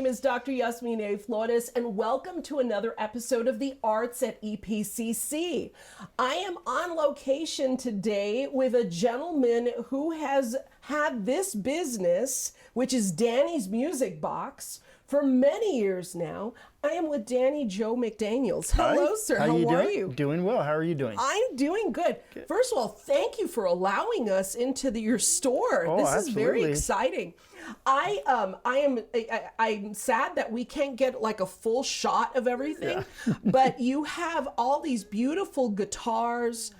is Dr. Yasmine Flores, and welcome to another episode of the Arts at EPCC. I am on location today with a gentleman who has had this business, which is Danny's Music Box, for many years now. I am with Danny Joe McDaniels. Hello, Hi. sir. How are doing? you? Doing well. How are you doing? I'm doing good. First of all, thank you for allowing us into your store. Oh, This is very absolutely. exciting. I'm sad that we can't get like a full shot of everything, but you have all these beautiful guitars.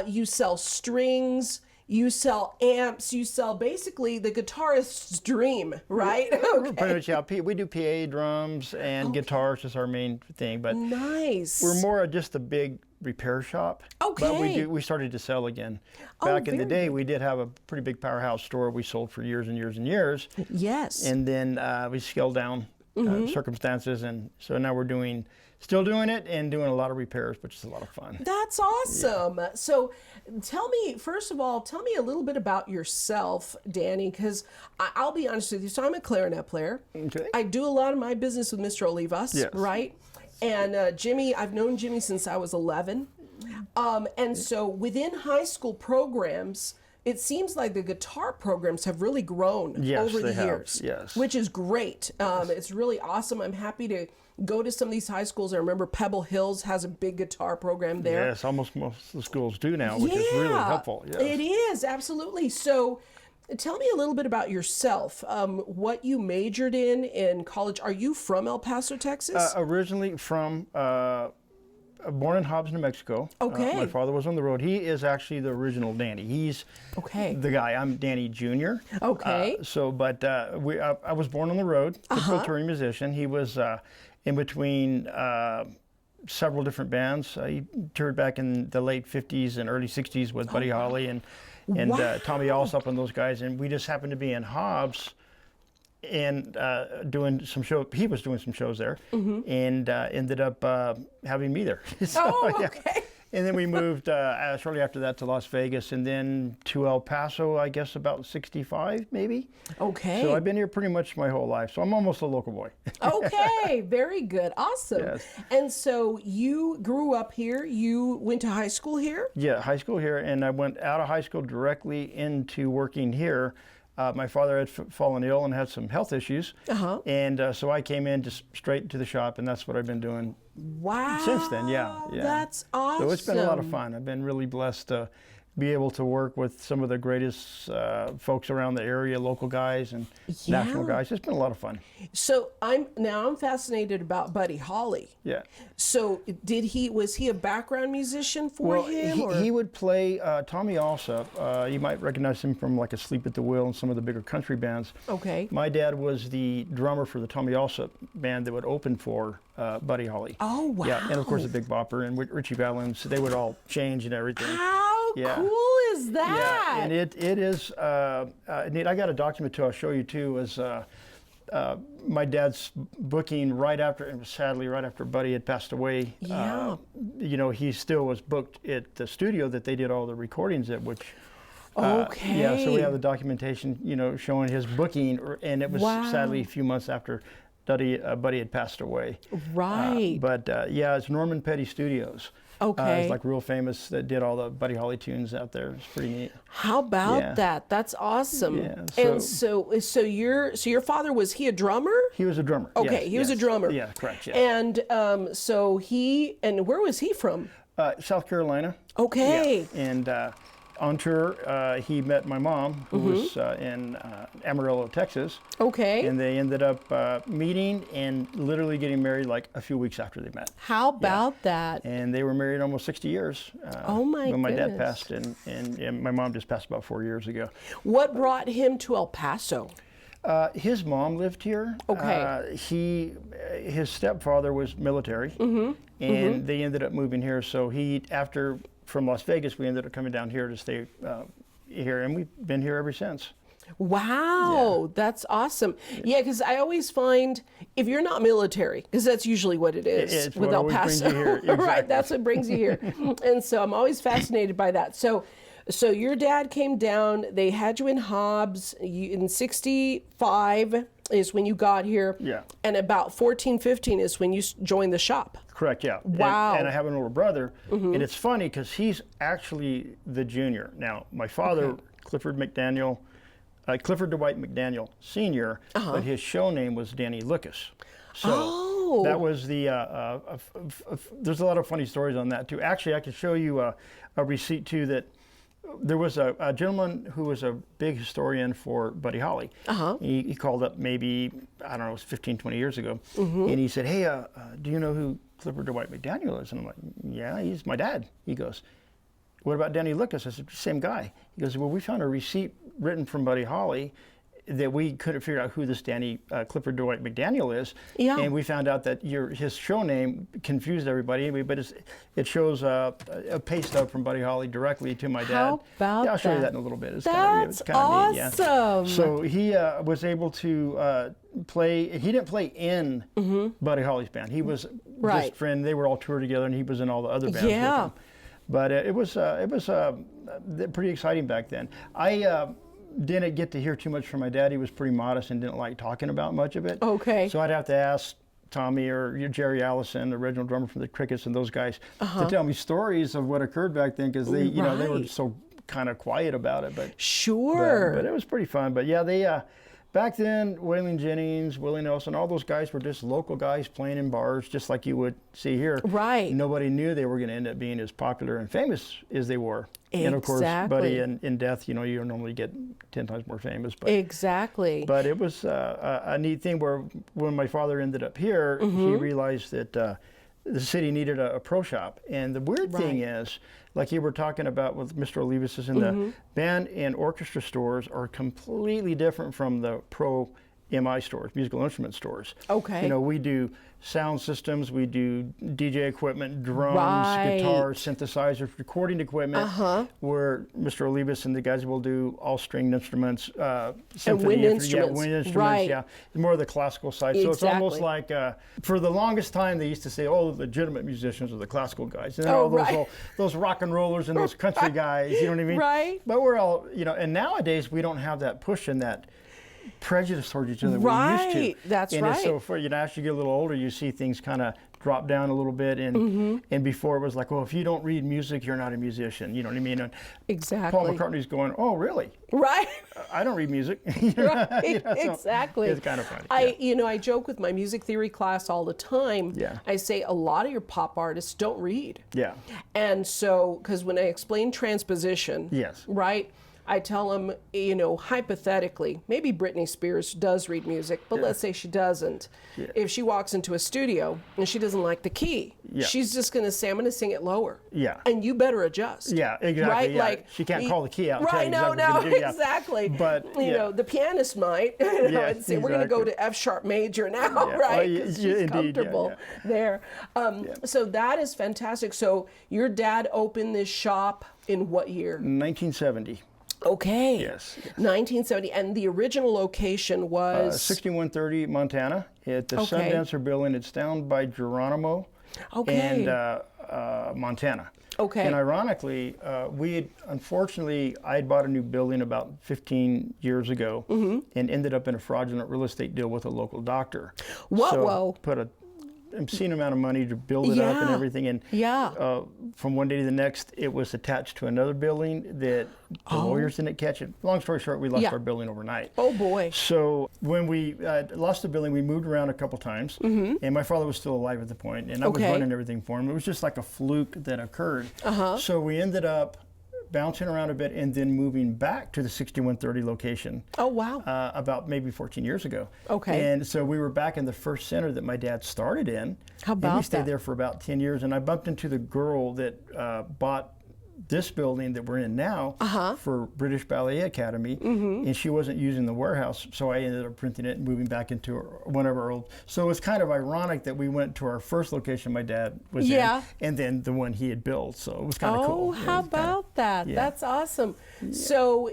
You sell strings. You sell amps, you sell basically the guitarist's dream, right? Pretty much, yeah. We do PA, drums, and guitars is our main thing. But Nice. we're more just a big repair shop. Okay. But we started to sell again. Oh, Back in the very day, good. we did have a pretty big powerhouse store. We sold for years and years and years. Yes. And then we scaled down circumstances, and so now we're still doing it and doing a lot of repairs, which is a lot of fun. That's awesome. So first of all, tell me a little bit about yourself, Danny, because I'll be honest with you. So I'm a clarinet player. Okay. I do a lot of my business with Mr. Olivas, Yes. right? And Jimmy, I've known Jimmy since I was 11. And so within high school programs, it seems like the guitar programs have really grown Yes, over the they have. years, Yes. which is great. It's really awesome. I'm happy to go to some of these high schools. I remember Pebble Hills has a big guitar program there. Yes, almost most of the schools do now, which is really helpful. Yes. It is, absolutely. So tell me a little bit about yourself, what you majored in college. Are you from El Paso, Texas? Originally from, born in Hobbs, New Mexico. Okay. My father was on the road. He is actually the original Danny. He's Okay. the guy. I'm Danny Jr. Okay. I was born on the road, typical touring musician. He was in between several different bands. He toured back in the late 50s and early 60s with Buddy Holly and Wow. Tommy Allsop and those guys. And we just happened to be in Hobbs and doing some show. He was doing some shows there, and ended up having me there. So, yeah. Okay. And then we moved shortly after that to Las Vegas, and then to El Paso, I guess about 65 maybe. Okay. So I've been here pretty much my whole life. So I'm almost a local boy. Okay, very good. Awesome. Yes. And so you grew up here. You went to high school here? Yeah, high school here, and I went out of high school directly into working here. My father had fallen ill and had some health issues, and so I came in just straight to the shop, and that's what I've been doing Wow. since then. Yeah. That's awesome. So it's been a lot of fun. I've been really blessed to be able to work with some of the greatest folks around the area, local guys and national guys. It's been a lot of fun. So I'm fascinated about Buddy Holly. Yeah. So was he a background musician for him? He would play Tommy Allsop. You might recognize him from like Asleep at the Wheel and some of the bigger country bands. Okay. My dad was the drummer for the Tommy Allsop band that would open for Buddy Holly. Oh, wow. Yeah, and of course the Big Bopper and Richie Valens. They would all change and everything. How cool is that? Yeah, and it is neat. I got a document too. I'll show you too. Was my dad's booking right after, and sadly right after Buddy had passed away. Yeah. He still was booked at the studio that they did all the recordings at, which. Okay. Yeah, so we have the documentation, showing his booking, and it was sadly a few months after Buddy had passed away. Right. Yeah, it's Norman Petty Studios. Okay. It's like real famous that did all the Buddy Holly tunes out there. It's pretty neat. How about that? That's awesome. Yeah, and so your father, was he a drummer? He was a drummer. Okay, yes, he was a drummer. Yeah, correct. Yeah. And where was he from? South Carolina. Okay. Yeah. And on tour, he met my mom, who was in Amarillo, Texas. Okay. And they ended up meeting and literally getting married like a few weeks after they met. How about that? And they were married almost 60 years. Oh my When my dad goodness. passed, and my mom just passed about 4 years ago. What brought him to El Paso? His mom lived here. Okay. His stepfather was military, and they ended up moving here. So from Las Vegas, we ended up coming down here to stay here, and we've been here ever since. Wow, that's awesome. Yeah, because I always find if you're not military, because that's usually what it is It's with what El always brings Paso, you here. Exactly. right? That's what brings you here. And so I'm always fascinated by that. So So your dad came down, they had you in Hobbs, in 65 is when you got here. Yeah. And about 14, 15 is when you joined the shop. Correct, yeah. Wow. And I have an older brother, and it's funny because he's actually the junior. Now, my father, Clifford McDaniel, Clifford Dwight McDaniel Sr., but his show name was Danny Lucas. So that was the, there's a lot of funny stories on that too. Actually, I can show you a receipt too that there was a gentleman who was a big historian for Buddy Holly. He called up maybe, I don't know, it was 15, 20 years ago. And he said, hey, do you know who Clifford Dwight McDaniel is? And I'm like, yeah, he's my dad. He goes, what about Danny Lucas? I said, same guy. He goes, well, we found a receipt written from Buddy Holly that we couldn't figure out who this Clifford Dwight McDaniel is. Yeah. And we found out that his show name confused everybody, but it shows a pay stub from Buddy Holly directly to my dad. How about I'll show you that? that in a little bit. It's That's kind of neat, yeah. awesome. So he was able to play. He didn't play in Buddy Holly's band. He was just friend. They were all toured together, and he was in all the other bands with them. But it was pretty exciting back then. I didn't get to hear too much from my dad. He was pretty modest and didn't like talking about much of it. Okay. So I'd have to ask Tommy or Jerry Allison, the original drummer from the Crickets, and those guys to tell me stories of what occurred back then, because they, they were so kind of quiet about it. But but it was pretty fun. But yeah, they back then, Waylon Jennings, Willie Nelson, all those guys were just local guys playing in bars, just like you would see here. Right. Nobody knew they were going to end up being as popular and famous as they were. And of course, Buddy in death, you normally get 10 times more famous. But, But it was a neat thing where when my father ended up here, he realized that the city needed a pro shop. And the weird thing is, like you were talking about with Mr. Olivas, is in the band and orchestra stores are completely different from the pro MI stores, musical instrument stores. Okay. We do sound systems, we do DJ equipment, drums, guitars, synthesizers, recording equipment, where Mr. Olivas and the guys will do all stringed instruments, symphony, wind instruments. Wind instruments, more of the classical side. So it's almost like, for the longest time, they used to say, oh, the legitimate musicians are the classical guys. And then all those rock and rollers and those country guys, you know what I mean? Right. But we're all, and nowadays we don't have that push and that prejudice towards each other we used to. That's right. And so as you get a little older, you see things kind of drop down a little bit, and before it was like, well, if you don't read music, you're not a musician. You know what I mean? And Paul McCartney's going, oh, really? Right. I don't read music. Exactly. It's kind of funny. I joke with my music theory class all the time. Yeah. I say a lot of your pop artists don't read. Yeah. And so, because when I explain transposition, right, I tell them, hypothetically, maybe Britney Spears does read music, but let's say she doesn't. Yeah. If she walks into a studio and she doesn't like the key, she's just going to say, I'm going to sing it lower. Yeah. And you better adjust. Yeah, exactly. Right? Yeah. Like, she can't call the key out. Right, exactly. But, the pianist might, and say, we're going to go to F sharp major now, right? Because she's comfortable there. So that is fantastic. So your dad opened this shop in what year? 1970. Okay. Yes. 1970. And the original location was? 6130 Montana at the Sundancer Building. It's down by Geronimo and Montana. Okay. And ironically, I had bought a new building about 15 years ago and ended up in a fraudulent real estate deal with a local doctor. So put a obscene amount of money to build it up and everything, and from one day to the next, it was attached to another building that the lawyers didn't catch it. Long story short, we lost our building overnight. Oh boy! So when we lost the building, we moved around a couple times, and my father was still alive at the point, and I was running everything for him. It was just like a fluke that occurred. So we ended up bouncing around a bit and then moving back to the 6130 location. Oh, wow. About maybe 14 years ago. Okay. And so we were back in the first center that my dad started in. How about that? And we stayed there for about 10 years. And I bumped into the girl that bought this building that we're in now for British Ballet Academy, and she wasn't using the warehouse, so I ended up printing it and moving back into one of our old. So it's kind of ironic that we went to our first location my dad was in, and then the one he had built. So it was kind of cool. Oh, how about that? Yeah. That's awesome. So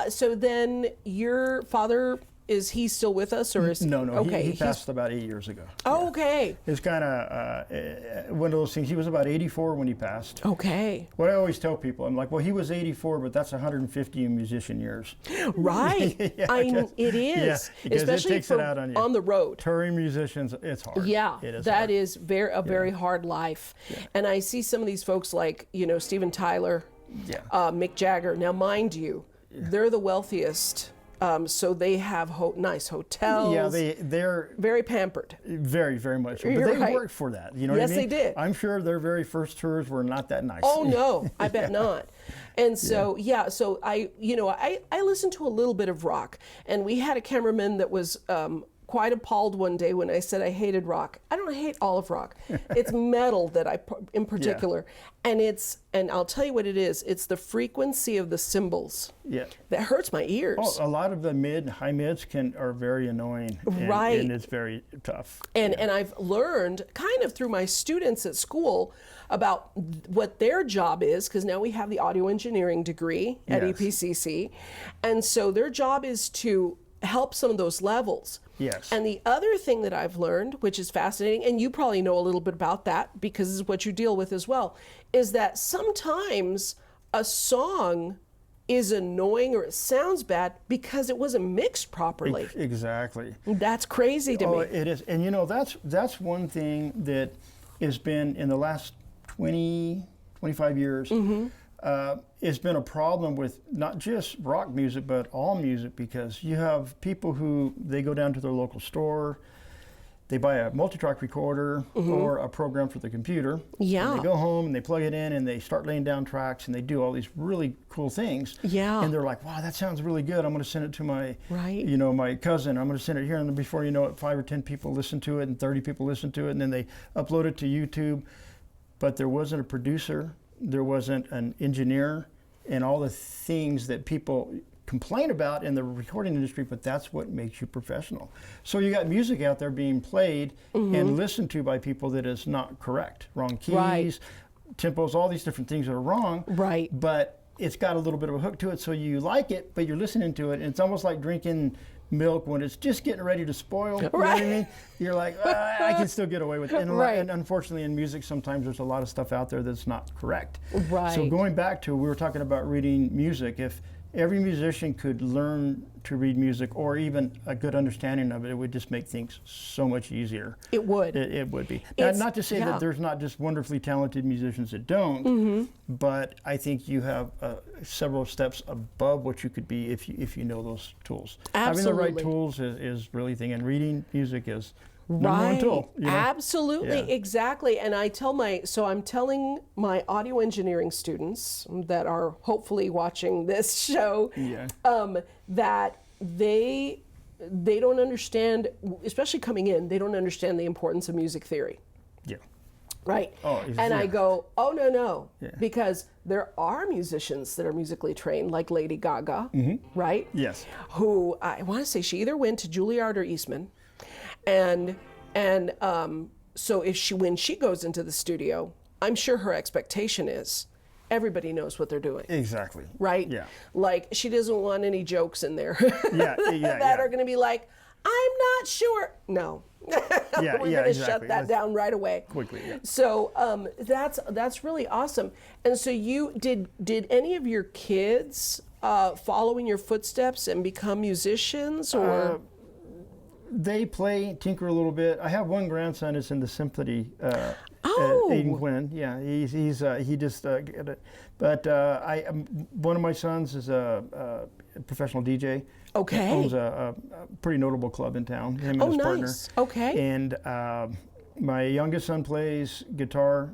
so then your father is he still with us, or is No, Okay, he passed about 8 years ago. Oh, okay. It's kind of one of those things. He was about 84 when he passed. Okay. What I always tell people, I'm like, well, he was 84, but that's 150 musician years. Right. It is. Yeah, because especially it takes it out on you. on the road. Touring musicians, it's hard. Yeah, it is that hard. is very hard life. Yeah. And I see some of these folks like, Steven Tyler, Yeah. Mick Jagger. Now, mind you, they're the wealthiest. So they have nice hotels. Yeah, they're very pampered. very, very much. But You're they right. worked for that. You know what I Yes, mean? they did. I'm sure their very first tours were not that nice. Oh no, I bet not. And so so I listened to a little bit of rock, and we had a cameraman that was quite appalled one day when I said I hated rock. I don't hate all of rock. It's metal that in particular, and I'll tell you what it is. It's the frequency of the cymbals. Yeah. That hurts my ears. Oh, a lot of the high mids are very annoying. Right. And it's very tough. And I've learned kind of through my students at school about what their job is, because now we have the audio engineering degree at Yes. EPCC, and so their job is to help some of those levels. Yes. And the other thing that I've learned, which is fascinating, and you probably know a little bit about that because this is what you deal with as well, is that sometimes a song is annoying or it sounds bad because it wasn't mixed properly. Exactly. That's crazy to me. It is. And that's one thing that has been in the last 20, 25 years. It's been a problem with not just rock music, but all music, because you have people who, they go down to their local store, they buy a multi-track recorder or a program for the computer. Yeah. And they go home and they plug it in and they start laying down tracks and they do all these really cool things. Yeah. And they're like, wow, that sounds really good. I'm going to send it to my, Right. my cousin. I'm going to send it here. And then before you know it, 5 or 10 people listen to it and 30 people listen to it. And then they upload it to YouTube. But there wasn't a producer. There wasn't an engineer, and all the things that people complain about in the recording industry, but that's what makes you professional. So you got music out there being played and listened to by people that is not correct. Wrong keys, Right. tempos, all these different things that are wrong. Right. But it's got a little bit of a hook to it, so you like it, but you're listening to it, and it's almost like drinking milk when it's just getting ready to spoil. You know what I mean? You're like, I can still get away with it. And unfortunately in music, sometimes there's a lot of stuff out there that's not correct. Right. So going back to, we were talking about reading music, if every musician could learn to read music, or even a good understanding of it, it would just make things so much easier. It would. It would be. Not to say that there's not just wonderfully talented musicians that don't, but I think you have several steps above what you could be if you know those tools. Absolutely. Having the right tools is really the thing, and reading music is number one tool. You know? Absolutely, Yeah. exactly. And I'm telling my audio engineering students that are hopefully watching this show, that they don't understand, especially coming in, they don't understand the importance of music theory. Yeah. Right. Oh, and I go, oh, no. Yeah. Because there are musicians that are musically trained, like Lady Gaga, right? Yes. Who, I want to say she either went to Juilliard or Eastman. And so when she goes into the studio, I'm sure her expectation is everybody knows what they're doing. Exactly. Right? Yeah. Like, she doesn't want any jokes in there that are going to be like, I'm not sure. No. We're going to shut that down right away. Quickly, yeah. So that's really awesome. And so did any of your kids follow in your footsteps and become musicians, or? They play, tinker a little bit. I have one grandson that's in the symphony. Aiden Quinn. Yeah, he just. But one of my sons is a professional DJ. Okay. Owns a pretty notable club in town. Him and his partner. Okay. And my youngest son plays guitar,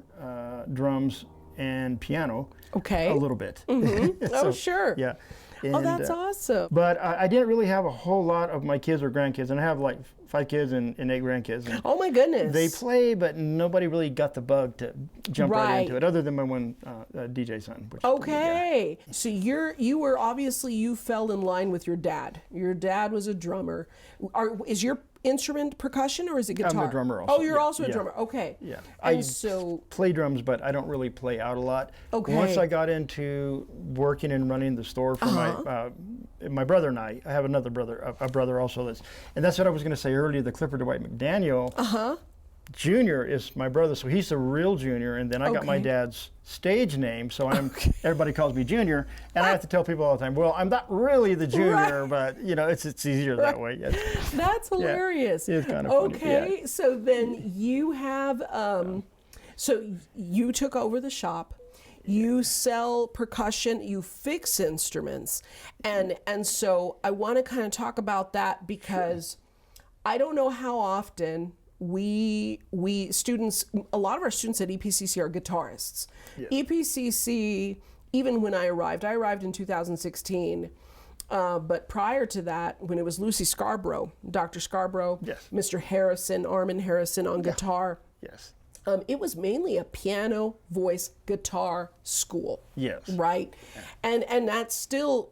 drums, and piano. Okay. A little bit. Oh, sure. Yeah. And, that's awesome. But I didn't really have a whole lot of my kids or grandkids, and I have like 5 kids and 8 grandkids. And oh my goodness. they play, but nobody really got the bug to jump right into it, other than my one DJ son. Okay. So you fell in line with your dad. Your dad was a drummer. Is instrument percussion, or is it guitar? I'm a drummer also. Oh, you're also a drummer. Okay. Yeah. And I so play drums, but I don't really play out a lot. Okay. Once I got into working and running the store for my brother and I have another brother, a brother also and that's what I was going to say earlier. The Clifford Dwight McDaniel Junior is my brother, so he's the real Junior, and then I got my dad's stage name, so everybody calls me Junior, and I have to tell people all the time, well, I'm not really the Junior, but it's easier that way. Yes. That's hilarious. Yeah, it's kind of funny. Okay, so then you have, so you took over the shop. You sell percussion, you fix instruments, and so I want to kind of talk about that because I don't know how often we students, a lot of our students at EPCC are guitarists. Yeah. EPCC, even when I arrived in 2016, but prior to that, when it was Lucy Scarborough, Dr. Scarborough, yes. Mr. Harrison, Armin Harrison on guitar. Yes. It was mainly a piano, voice, guitar school. Yes. Right? Yeah. And that's still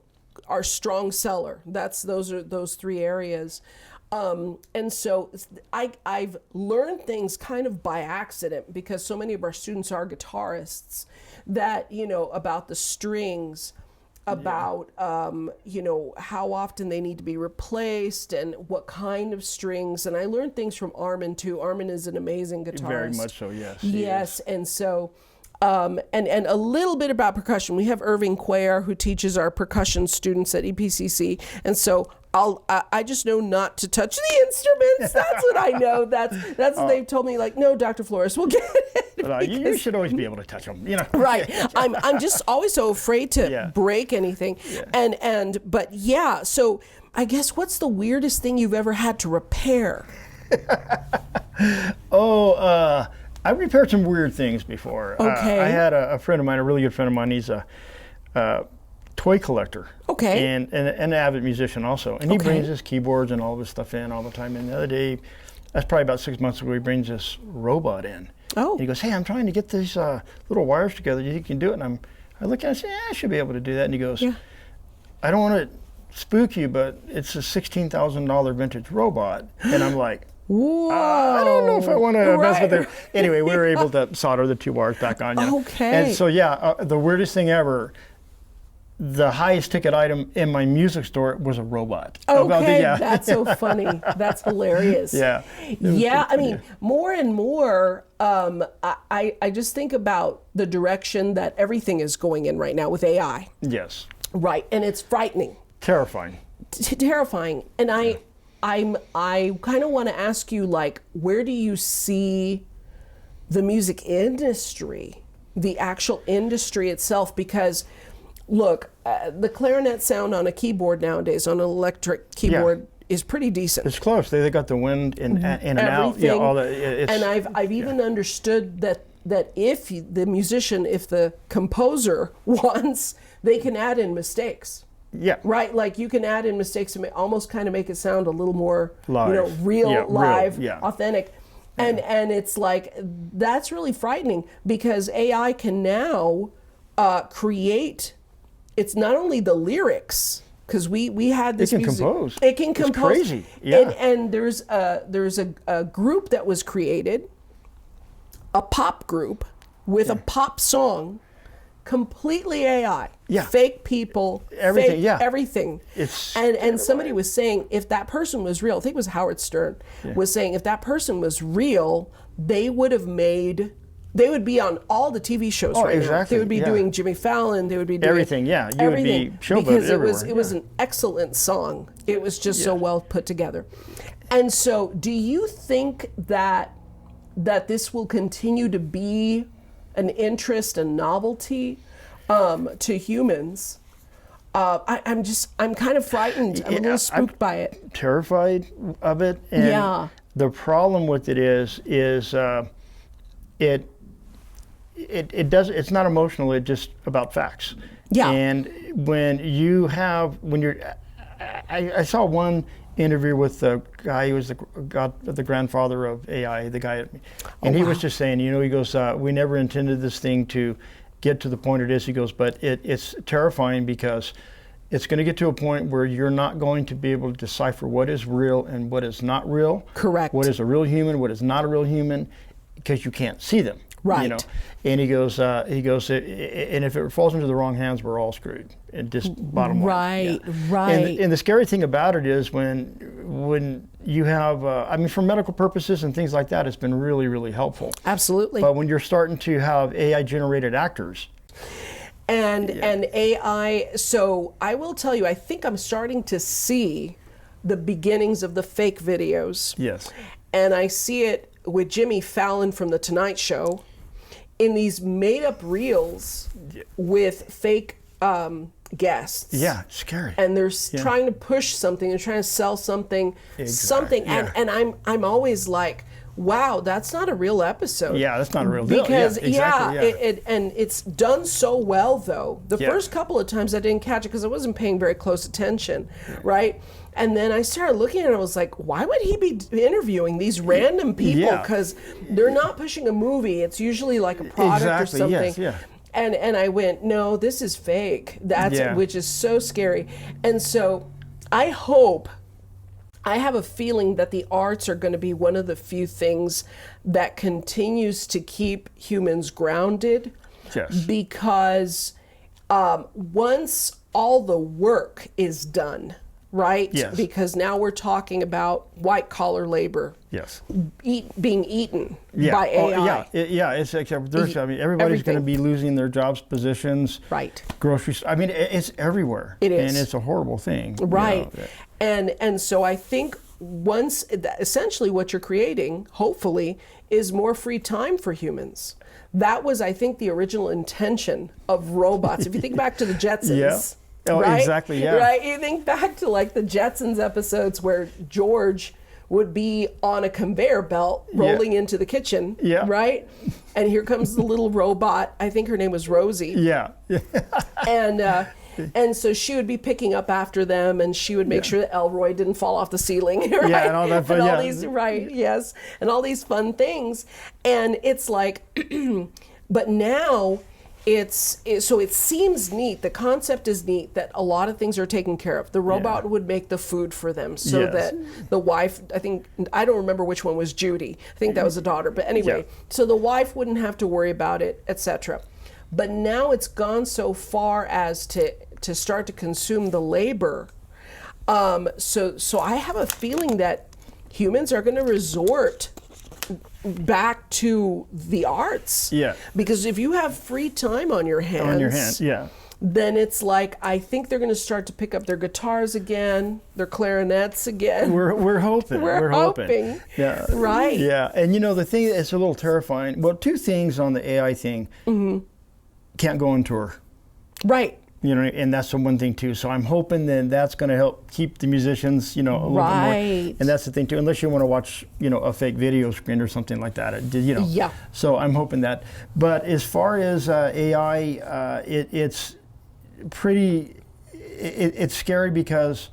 our strong seller. Those are those three areas. And so I've learned things kind of by accident because so many of our students are guitarists that, about the strings, about, how often they need to be replaced and what kind of strings. And I learned things from Armin too. Armin is an amazing guitarist. Very much so, yes. Yes. And so, and a little bit about percussion. We have Irving Cuellar who teaches our percussion students at EPCC. And so I just know not to touch the instruments. That's what I know. That's what they've told me. Like, no, Dr. Flores, we'll get it. You should always be able to touch them. Right. I'm just always so afraid to break anything. Yeah. But yeah. So I guess what's the weirdest thing you've ever had to repair? I've repaired some weird things before. Okay. I had a friend of mine, a really good friend of mine. He's a toy collector. Okay. And an avid musician also. And he brings his keyboards and all of his stuff in all the time. And the other day, that's probably about 6 months ago, he brings this robot in. Oh. And he goes, hey, I'm trying to get these little wires together. You can do it? And I look at it and say, I should be able to do that. And he goes, I don't want to spook you, but it's a $16,000 vintage robot. And I'm like, whoa. I don't know if I want to mess with it. Anyway, we were able to solder the two wires back on. Okay. And so, the weirdest thing ever, the highest ticket item in my music store was a robot. Okay, that's so funny. That's hilarious. Yeah. I mean, more and more, I just think about the direction that everything is going in right now with AI. Yes. Right, and it's frightening. Terrifying. Terrifying. And I kind of want to ask you, like, where do you see the music industry, the actual industry itself? Because look, the clarinet sound on a keyboard nowadays, on an electric keyboard, is pretty decent. It's close. They got the wind in and out. Yeah, all that. And I've even understood that if the musician, if the composer wants, they can add in mistakes. Yeah. Right. Like you can add in mistakes and almost kind of make it sound a little more, live. Real, live, real, authentic. And it's like, that's really frightening because AI can now create. It's not only the lyrics, because we had this music. Compose. It can compose. It's crazy. Yeah. And there's a group that was created, a pop group with a pop song, completely AI. Yeah. Fake people. Everything. Fake everything. And somebody was saying if that person was real, I think it was Howard Stern, was saying if that person was real, they would be on all the TV shows now. They would be doing Jimmy Fallon. They would be doing everything. Yeah, you everything, would be showboated because everywhere. It was an excellent song. It was just so well put together. And so, do you think that this will continue to be an interest, a novelty to humans? I'm kind of frightened. I'm a little spooked by it. Terrified of it. And the problem with it is it's not emotional, it's just about facts. Yeah. And I saw one interview with the guy who was the grandfather of AI, the guy, and he was just saying, he goes, we never intended this thing to get to the point it is. He goes, but it's terrifying because it's going to get to a point where you're not going to be able to decipher what is real and what is not real. Correct. What is a real human, what is not a real human, because you can't see them. Right. You know? And he goes, and if it falls into the wrong hands, we're all screwed. And just bottom line. Right, Yeah. right. And the scary thing about it is when you have, I mean, for medical purposes and things like that, it's been really, really helpful. Absolutely. But when you're starting to have AI-generated actors, and AI, so I will tell you, I think I'm starting to see the beginnings of the fake videos. yes, And I see it with Jimmy Fallon from The Tonight Show in these made-up reels with fake guests. yeah, scary. And they're trying to push something, they're trying to sell something, Yeah. and I'm always like, wow, that's not a real episode. Yeah, that's not a real deal. Because exactly, and it's done so well though. The Yeah. first couple of times I didn't catch it because I wasn't paying very close attention, right? And then I started looking at it, I was like, why would he be interviewing these random people? Yeah. Because they're not pushing a movie. It's usually like a product Exactly, or something. yes, yeah. And I went, no, this is fake. That's Yeah. which is so scary. And so I have a feeling that the arts are going to be one of the few things that continues to keep humans grounded. Yes. Because once all the work is done, right? Yes. Because now we're talking about white collar labor Yes. being eaten Yeah. by AI. It's like I mean, everybody's going to be losing their jobs, positions. Right. Groceries. I mean, it's everywhere. It is. And it's a horrible thing. you Right. know. And so I think once essentially what you're creating, hopefully, is more free time for humans. That was, I think, the original intention of robots. If you think back to the Jetsons. Yeah. Oh, right? exactly, yeah. Right? You think back to like the Jetsons episodes where George would be on a conveyor belt rolling into the kitchen, Yeah. right? And here comes the little robot. I think her name was Rosie. Yeah. And so she would be picking up after them, and she would make sure that Elroy didn't fall off the ceiling, right? Yeah, and all that fun, and all yeah. these, right, yes, and all these fun things. And it's like, but now so it seems neat. The concept is neat that a lot of things are taken care of. The robot would make the food for them so Yes. that the wife, I don't remember which one was Judy. I think that was the daughter. But anyway, so the wife wouldn't have to worry about it, etc. But now it's gone so far as to start to consume the labor. So I have a feeling that humans are going to resort back to the arts. Yeah. Because if you have free time on your hands, Yeah. then it's like, I think they're going to start to pick up their guitars again, their clarinets again. We're hoping. We're hoping. Yeah. Right. Yeah. And you know, the thing that's a little terrifying, well, two things on the AI thing. Can't go on tour. Right. You know, and that's the one thing too. So I'm hoping that that's going to help keep the musicians, you know, a little bit more. Right. And that's the thing too. Unless you want to watch, you know, a fake video screen or something like that, you know. Yeah. So I'm hoping that. But as far as AI, it's pretty. It's scary because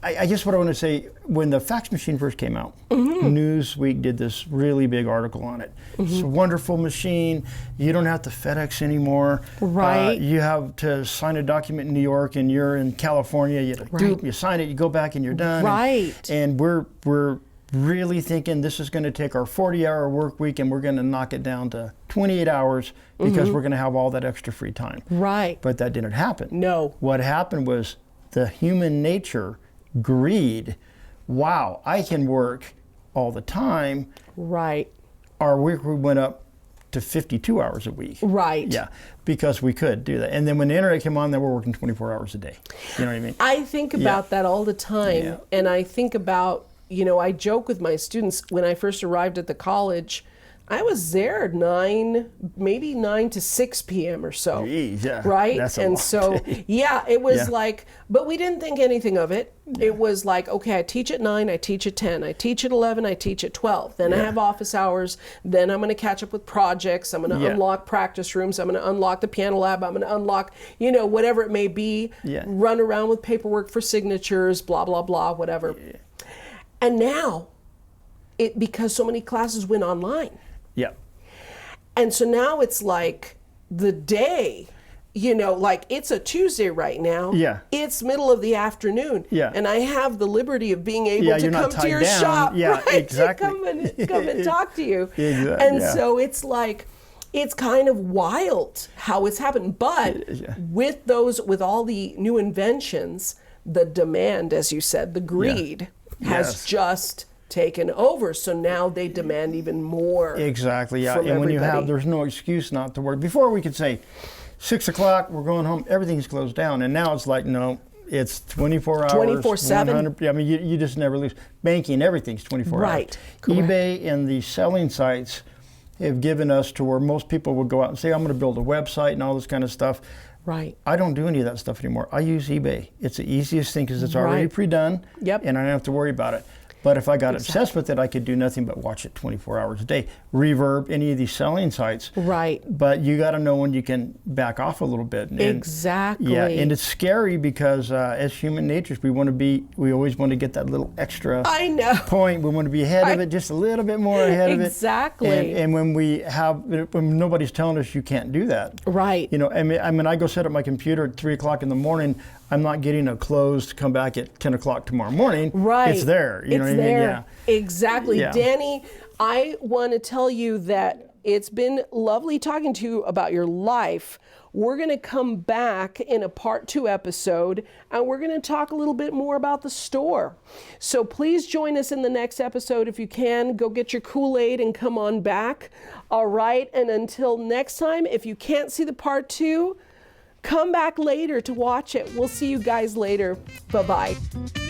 I guess what I want to say, when the fax machine first came out, Newsweek did this really big article on it. It's a wonderful machine. You don't have to FedEx anymore. Right. You have to sign a document in New York and you're in California. You sign it, you go back and you're done. Right. And we're really thinking this is going to take our 40-hour work week and we're going to knock it down to 28 hours because we're going to have all that extra free time. Right. But that didn't happen. No. What happened was the human nature, greed. Wow, I can work all the time. Right. Our work went up to 52 hours a week. Right. Yeah, because we could do that. And then when the internet came on, then we're working 24 hours a day. You know what I mean? I think about that all the time. Yeah. And I think about, you know, I joke with my students when I first arrived at the college, I was there at 9 to 6 p.m. or so. Jeez, yeah. Right? That's a and long so, day. yeah, it was Yeah. like, but we didn't think anything of it. It was like, okay, I teach at 9, I teach at 10, I teach at 11, I teach at 12. Then I have office hours. Then I'm going to catch up with projects. I'm going to unlock practice rooms. I'm going to unlock the piano lab. I'm going to unlock, you know, whatever it may be. Yeah. Run around with paperwork for signatures, blah, blah, blah, whatever. Yeah. And now, because so many classes went online. Yeah. And so now it's like the day you know, like it's a Tuesday right now. Yeah. It's middle of the afternoon. Yeah. And I have the liberty of being able to you're not come to tied your down. shop. Yeah, right? exactly. To come and talk to you. Exactly. And so it's like, it's kind of wild how it's happened. But with all the new inventions, the demand, as you said, the greed has just taken over. So now they demand even more. Exactly, yeah. From And when you everybody. have, there's no excuse not to work. Before we could say, 6 o'clock, we're going home, everything's closed down. And now it's like, no, it's 24 hours. 24/7. 100, I mean, you just never lose. Banking, everything's 24 hours. Right, correct. eBay and the selling sites have given us to where most people will go out and say, I'm going to build a website and all this kind of stuff. Right. I don't do any of that stuff anymore. I use eBay. It's the easiest thing because it's already pre-done. Yep. And I don't have to worry about it. But if I got obsessed with it, I could do nothing but watch it 24 hours a day. Reverb, any of these selling sites. Right. But you got to know when you can back off a little bit. And, Exactly. Yeah, and it's scary because as human natures, we always want to get that little extra I know. point. We want to be ahead of it, just a little bit more ahead of it. Exactly. And when nobody's telling us you can't do that. Right. You know, I mean, I go set up my computer at 3 o'clock in the morning. I'm not getting a close to come back at 10 o'clock tomorrow morning. Right. It's there. You know what I mean? There. Yeah. Exactly. Yeah. Danny, I want to tell you that it's been lovely talking to you about your life. We're going to come back in a part 2 episode, and we're going to talk a little bit more about the store. So please join us in the next episode if you can. Go get your Kool-Aid and come on back. All right. And until next time, if you can't see the part 2, come back later to watch it. We'll see you guys later. Bye-bye.